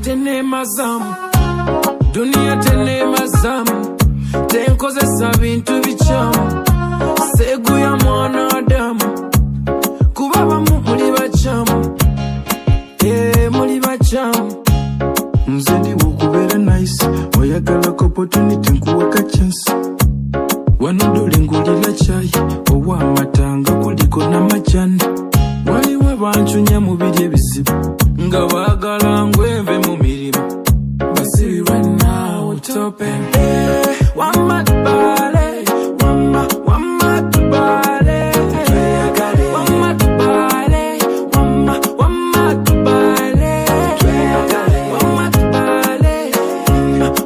Tene mazamu dunia tene mazamu tenkozesa bintu bichamu segu ya mwanadamu kuba bamu muli bachamu muli bachamu nze ndi wokubeera nice oyagala opportunity nkuwaka chance wano dole ngulira chai ow'amatanga kuliko n'amajani waliwo banchunya mu biri ebizibu nga baagala ngweve mu mirimu basibi banna otope wamatubale wamatubale wamatubale wamatubale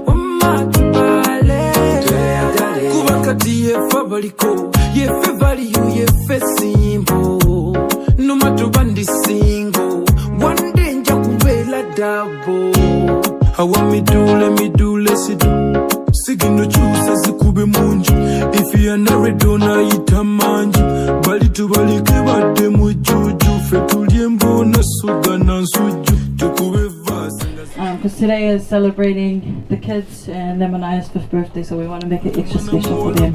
wamatubale kuba kati yefe abaliko yefe valiyu yefe simbo numatuba ndi single one day nja kubeera double awa midule sidu sigino kyusa zikube munju if you are married onayita manju bali tubalike badde mu jjuju fe tulye mbona suga na nsujju tukube vasi because today is celebrating the kids and Leamanaia's 5th birthday, so we want to make it extra special for them.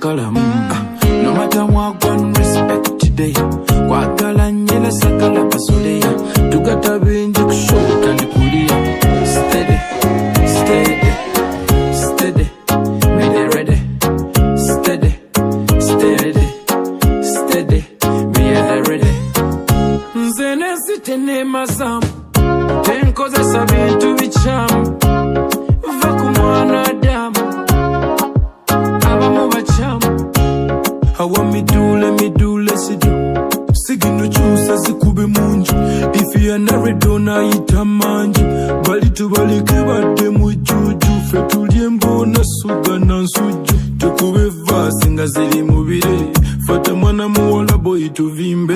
No matter what one respect today kwagala nyela sakala pasoleya tugata binji kushoka ndikulia steady steady steady be ready steady steady steady be ready nzene sitene mazamu tenkozesa bintu bichamu va ku mwanadamu abamu bachamu awa midule sidu sigino kyusa zikube munju if you are married onayita manju bali tubalike badde mu jjuju fe tulye mbona suga na nsujju tukube vasi nga ziri mu bire fata mwana muwola boyi tuvimbe